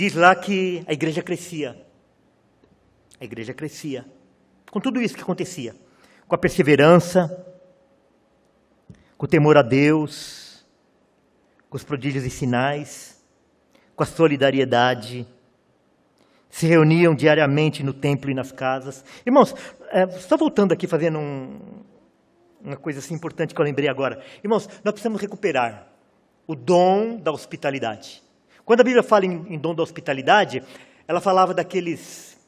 diz lá que a igreja crescia. A igreja crescia. Com tudo isso que acontecia. Com a perseverança, com o temor a Deus, com os prodígios e sinais, com a solidariedade. Se reuniam diariamente no templo e nas casas. Irmãos, só voltando aqui, fazendo uma coisa assim importante que eu lembrei agora. Irmãos, nós precisamos recuperar o dom da hospitalidade. Quando a Bíblia fala em dom da hospitalidade, ela falava daqueles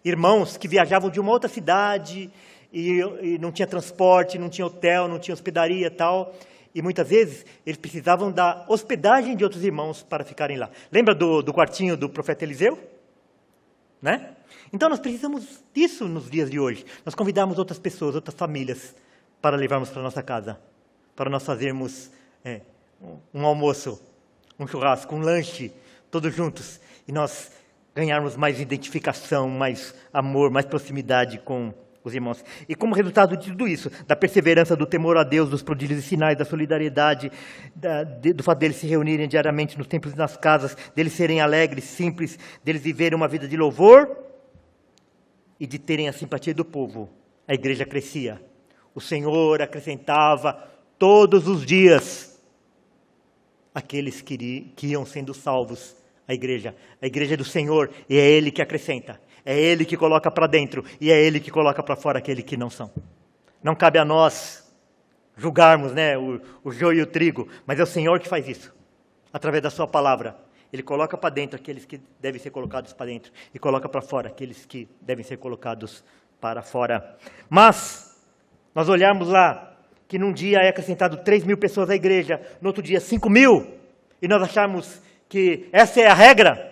irmãos que viajavam de uma outra cidade e não tinha transporte, não tinha hotel, não tinha hospedaria e tal. E muitas vezes eles precisavam da hospedagem de outros irmãos para ficarem lá. Lembra do quartinho do profeta Eliseu? Né? Então nós precisamos disso nos dias de hoje. Nós convidamos outras pessoas, outras famílias, para levarmos para a nossa casa. Para nós fazermos um almoço, um churrasco, um lanche, todos juntos. E nós ganharmos mais identificação, mais amor, mais proximidade com os irmãos. E como resultado de tudo isso, da perseverança, do temor a Deus, dos prodígios e sinais, da solidariedade, do fato deles se reunirem diariamente nos templos e nas casas, deles serem alegres, simples, deles viverem uma vida de louvor e de terem a simpatia do povo, a igreja crescia. O Senhor acrescentava todos os dias aqueles que iam sendo salvos à igreja. A igreja é do Senhor e é Ele que acrescenta. É Ele que coloca para dentro e é Ele que coloca para fora aqueles que não são. Não cabe a nós julgarmos, né, o joio e o trigo, mas é o Senhor que faz isso, através da sua palavra. Ele coloca para dentro aqueles que devem ser colocados para dentro e coloca para fora aqueles que devem ser colocados para fora. Mas nós olhamos lá que num dia é acrescentado 3.000 pessoas à igreja, no outro dia 5.000, e nós achamos que essa é a regra.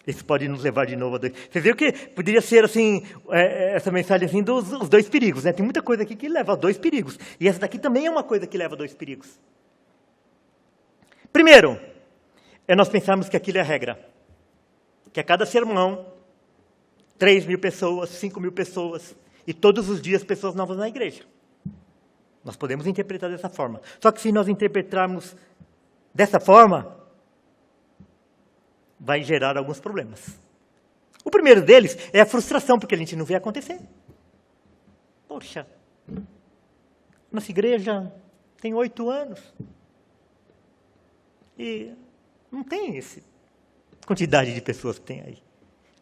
Isso pode nos levar de novo a dois. Você viu que poderia ser assim, essa mensagem assim dos dois perigos, né? Tem muita coisa aqui que leva a dois perigos. E essa daqui também é uma coisa que leva a dois perigos. Primeiro, nós pensarmos que aquilo é a regra. Que a cada sermão, 3.000 pessoas, 5.000 pessoas, e todos os dias pessoas novas na igreja. Nós podemos interpretar dessa forma. Só que se nós interpretarmos dessa forma, vai gerar alguns problemas. O primeiro deles é a frustração, porque a gente não vê acontecer. Poxa, nossa igreja tem 8 anos. E não tem essa quantidade de pessoas que tem aí.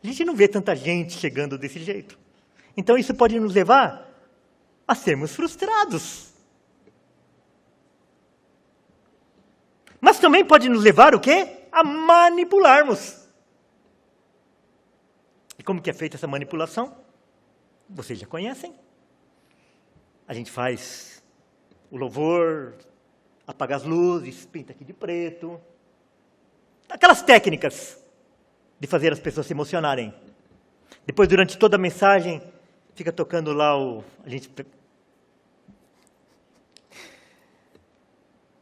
A gente não vê tanta gente chegando desse jeito. Então isso pode nos levar a sermos frustrados. Mas também pode nos levar o quê? A manipularmos. E como que é feita essa manipulação? Vocês já conhecem. A gente faz o louvor, apaga as luzes, pinta aqui de preto. Aquelas técnicas de fazer as pessoas se emocionarem. Depois, durante toda a mensagem, fica tocando lá a gente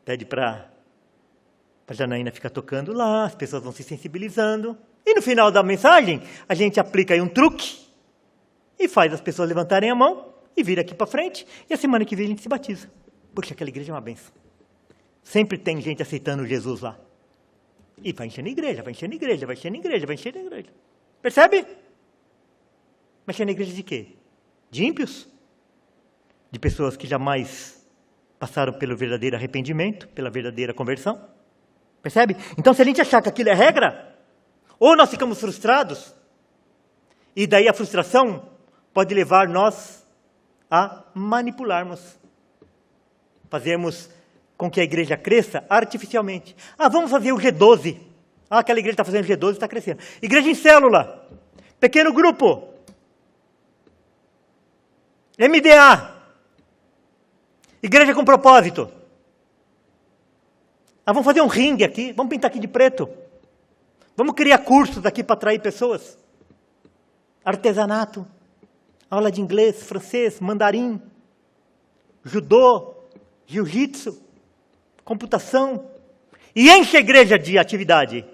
pede para a Janaína ficar tocando lá, as pessoas vão se sensibilizando. E no final da mensagem, a gente aplica aí um truque e faz as pessoas levantarem a mão e vir aqui para frente. E a semana que vem a gente se batiza. Porque aquela igreja é uma benção. Sempre tem gente aceitando Jesus lá. E vai enchendo a igreja, vai enchendo a igreja, vai enchendo a igreja, vai enchendo a igreja. Percebe? Vai enchendo a igreja de quê? De ímpios? De pessoas que jamais passaram pelo verdadeiro arrependimento, pela verdadeira conversão? Percebe? Então, se a gente achar que aquilo é regra, ou nós ficamos frustrados, e daí a frustração pode levar nós a manipularmos. Fazermos com que a igreja cresça artificialmente. Vamos fazer o G12. Aquela igreja está fazendo G12 e está crescendo. Igreja em célula. Pequeno grupo. MDA. Igreja com propósito. Vamos fazer um ringue aqui. Vamos pintar aqui de preto. Vamos criar cursos aqui para atrair pessoas. Artesanato. Aula de inglês, francês, mandarim. Judô. Jiu-jitsu. Computação. E enche a igreja de atividade.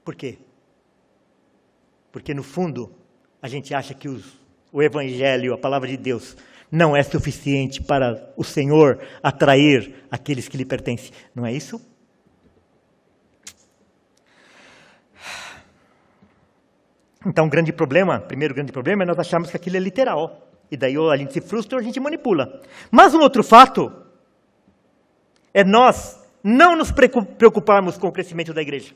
Por quê? Porque no fundo, a gente acha que o evangelho, a palavra de Deus, não é suficiente para o Senhor atrair aqueles que lhe pertencem. Não é isso? Então, primeiro grande problema é nós acharmos que aquilo é literal. E daí ou a gente se frustra ou a gente manipula. Mas um outro fato é nós não nos preocuparmos com o crescimento da igreja.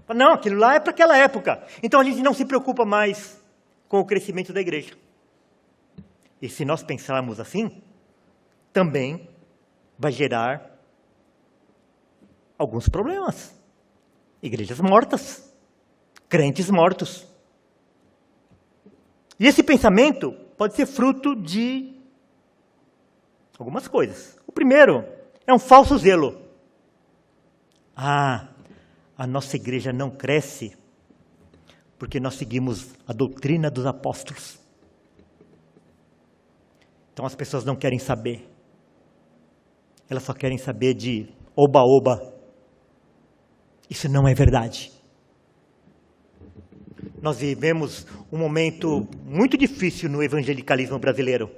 Não, aquilo lá é para aquela época. Então a gente não se preocupa mais com o crescimento da igreja. E se nós pensarmos assim, também vai gerar alguns problemas. Igrejas mortas. Crentes mortos. E esse pensamento pode ser fruto de algumas coisas. O primeiro é um falso zelo. A nossa igreja não cresce porque nós seguimos a doutrina dos apóstolos. Então as pessoas não querem saber. Elas só querem saber de oba-oba. Isso não é verdade. Nós vivemos um momento muito difícil no evangelicalismo brasileiro.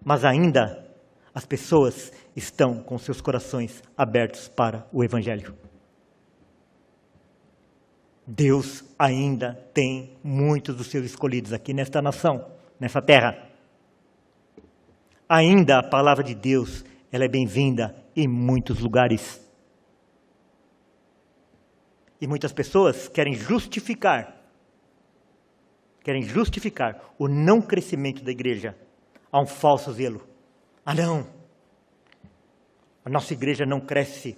Mas ainda as pessoas estão com seus corações abertos para o evangelho. Deus ainda tem muitos dos seus escolhidos aqui nesta nação, nessa terra. Ainda a palavra de Deus, ela é bem-vinda em muitos lugares. E muitas pessoas querem justificar o não crescimento da igreja a um falso zelo. Não, a nossa igreja não cresce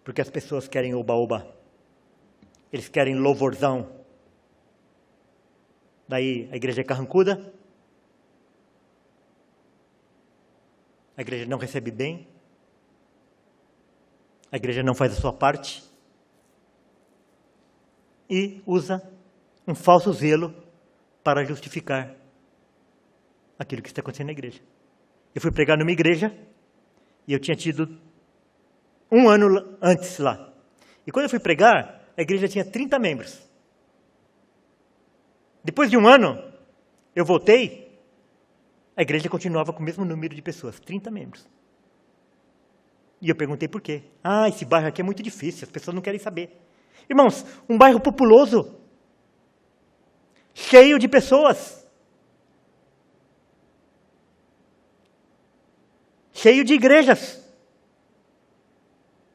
porque as pessoas querem oba-oba. Eles querem louvorzão. Daí a igreja é carrancuda. A igreja não recebe bem. A igreja não faz a sua parte. E usa um falso zelo para justificar aquilo que está acontecendo na igreja. Eu fui pregar numa igreja e eu tinha tido 1 ano antes lá. E quando eu fui pregar, a igreja tinha 30 membros. Depois de 1 ano, eu voltei, a igreja continuava com o mesmo número de pessoas, 30 membros. E eu perguntei por quê. Esse bairro aqui é muito difícil, as pessoas não querem saber. Irmãos, um bairro populoso, cheio de pessoas, cheio de igrejas.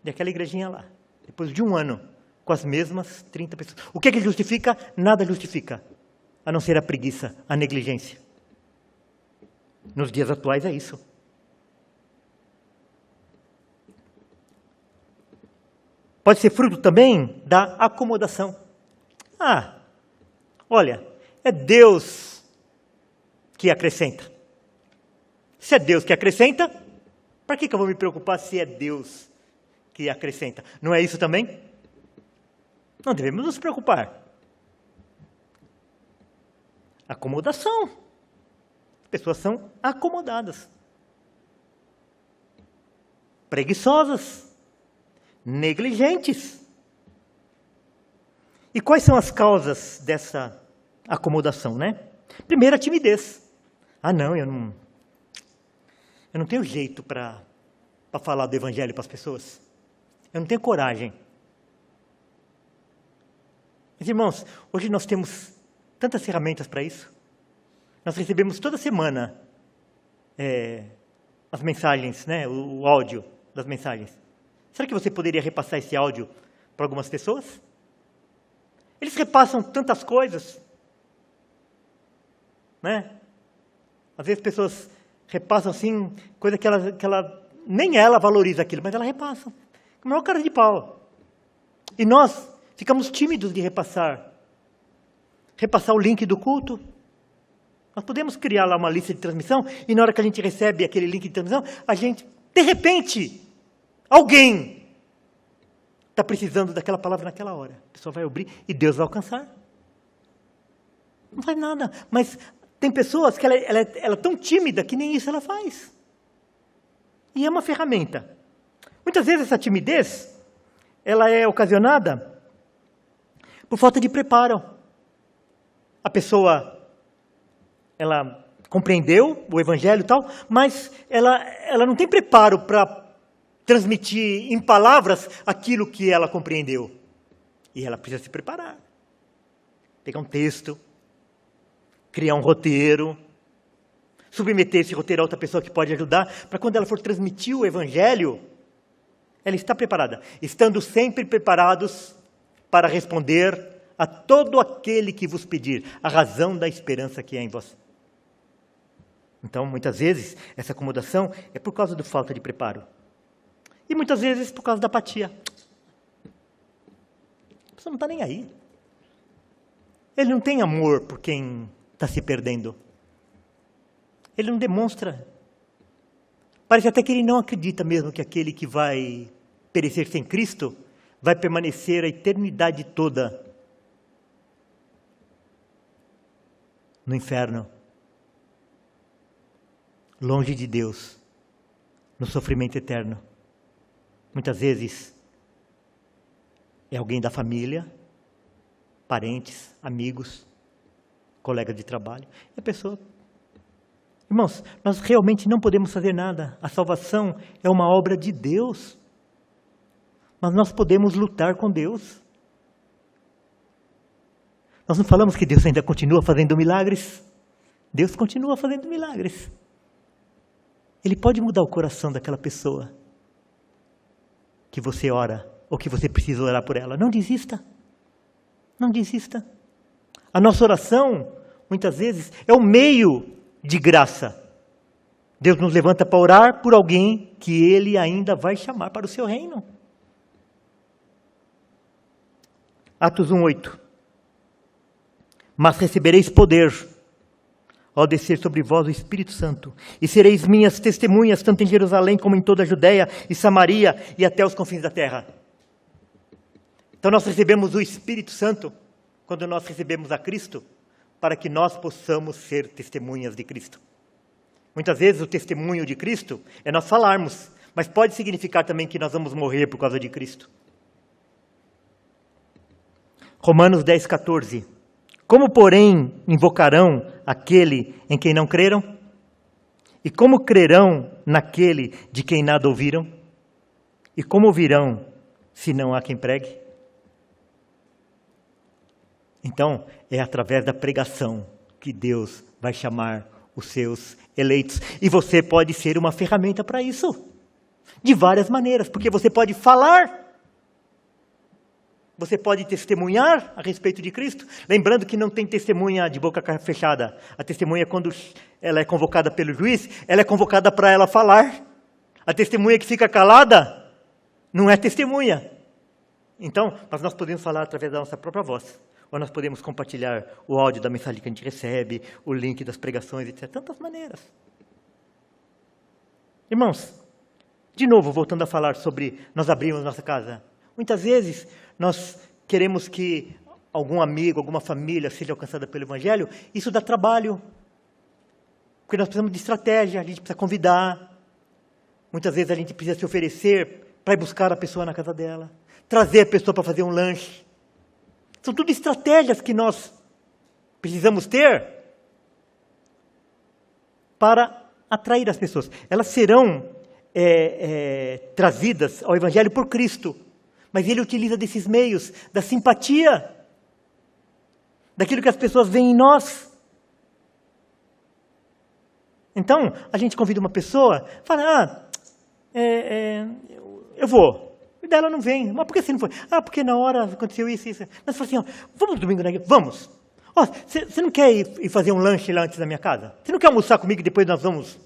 E aquela igrejinha lá, depois de 1 ano, com as mesmas 30 pessoas. O que justifica? Nada justifica, a não ser a preguiça, a negligência. Nos dias atuais é isso. Pode ser fruto também da acomodação. Olha, é Deus que acrescenta. Se é Deus que acrescenta, para que eu vou me preocupar se é Deus que acrescenta? Não é isso também? Não devemos nos preocupar. Acomodação. As pessoas são acomodadas. Preguiçosas. Negligentes. E quais são as causas dessa acomodação, né? Primeiro, a timidez. Não, eu não tenho jeito para falar do evangelho para as pessoas. Eu não tenho coragem. Mas, irmãos, hoje nós temos tantas ferramentas para isso. Nós recebemos toda semana as mensagens, né, o áudio das mensagens. Será que você poderia repassar esse áudio para algumas pessoas? Eles repassam tantas coisas, né? Às vezes pessoas repassam assim, coisa que ela nem ela valoriza aquilo, mas ela repassa. Com a maior cara de pau. E nós ficamos tímidos de repassar o link do culto. Nós podemos criar lá uma lista de transmissão e na hora que a gente recebe aquele link de transmissão, a gente, de repente, alguém está precisando daquela palavra naquela hora. A pessoa vai abrir e Deus vai alcançar. Não faz nada, mas tem pessoas que ela é tão tímida que nem isso ela faz. E é uma ferramenta. Muitas vezes essa timidez, ela é ocasionada por falta de preparo. A pessoa, ela compreendeu o evangelho e tal, mas ela não tem preparo para transmitir em palavras aquilo que ela compreendeu. E ela precisa se preparar. Pegar um texto, criar um roteiro, submeter esse roteiro a outra pessoa que pode ajudar, para quando ela for transmitir o Evangelho, ela está preparada. Estando sempre preparados para responder a todo aquele que vos pedir a razão da esperança que é em vós. Então, muitas vezes, essa acomodação é por causa da falta de preparo. E muitas vezes por causa da apatia. A pessoa não está nem aí. Ele não tem amor por quem está se perdendo. Ele não demonstra. Parece até que ele não acredita mesmo que aquele que vai perecer sem Cristo vai permanecer a eternidade toda no inferno, longe de Deus, no sofrimento eterno. Muitas vezes é alguém da família, parentes, amigos, colegas de trabalho. E a pessoa... Irmãos, nós realmente não podemos fazer nada. A salvação é uma obra de Deus. Mas nós podemos lutar com Deus. Nós não falamos que Deus ainda continua fazendo milagres? Deus continua fazendo milagres. Ele pode mudar o coração daquela pessoa que você ora, ou que você precisa orar por ela. Não desista. Não desista. A nossa oração, muitas vezes, é um meio de graça. Deus nos levanta para orar por alguém que Ele ainda vai chamar para o seu reino. Atos 1:8. Mas recebereis poder ao descer sobre vós o Espírito Santo, e sereis minhas testemunhas, tanto em Jerusalém como em toda a Judéia e Samaria e até os confins da terra. Então nós recebemos o Espírito Santo quando nós recebemos a Cristo, para que nós possamos ser testemunhas de Cristo. Muitas vezes o testemunho de Cristo é nós falarmos, mas pode significar também que nós vamos morrer por causa de Cristo. Romanos 10:14. Como, porém, invocarão aquele em quem não creram? E como crerão naquele de quem nada ouviram? E como ouvirão se não há quem pregue? Então, é através da pregação que Deus vai chamar os seus eleitos. E você pode ser uma ferramenta para isso. De várias maneiras. Porque você pode falar. Você pode testemunhar a respeito de Cristo. Lembrando que não tem testemunha de boca fechada. A testemunha, quando ela é convocada pelo juiz, ela é convocada para ela falar. A testemunha que fica calada não é testemunha. Então, mas nós podemos falar através da nossa própria voz. Ou nós podemos compartilhar o áudio da mensagem que a gente recebe, o link das pregações, etc. Tantas maneiras. Irmãos, de novo, voltando a falar sobre nós abrirmos nossa casa. Muitas vezes nós queremos que algum amigo, alguma família seja alcançada pelo Evangelho. Isso dá trabalho. Porque nós precisamos de estratégia, a gente precisa convidar. Muitas vezes a gente precisa se oferecer para ir buscar a pessoa na casa dela. Trazer a pessoa para fazer um lanche. São tudo estratégias que nós precisamos ter para atrair as pessoas. Elas serão trazidas ao Evangelho por Cristo. Mas Ele utiliza desses meios, da simpatia, daquilo que as pessoas veem em nós. Então, a gente convida uma pessoa, fala, eu vou. E dela não vem. Mas por que você não foi? Porque na hora aconteceu isso. Mas fala assim, vamos domingo na igreja? Vamos. Você não quer ir fazer um lanche lá antes da minha casa? Você não quer almoçar comigo e depois nós vamos?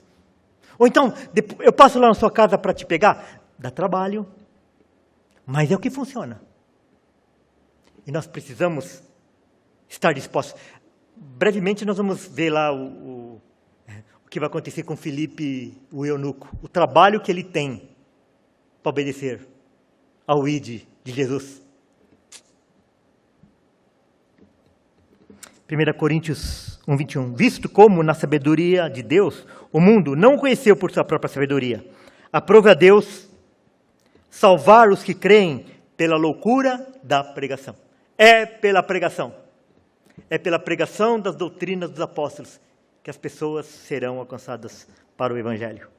Ou então, eu passo lá na sua casa para te pegar? Dá trabalho. Mas é o que funciona. E nós precisamos estar dispostos. Brevemente nós vamos ver lá o que vai acontecer com Filipe, o eunuco. O trabalho que ele tem para obedecer ao ID de Jesus. 1 Coríntios 1:21. Visto como na sabedoria de Deus, o mundo não o conheceu por sua própria sabedoria. Aprove a Deus salvar os que creem pela loucura da pregação. É pela pregação. É pela pregação das doutrinas dos apóstolos que as pessoas serão alcançadas para o Evangelho.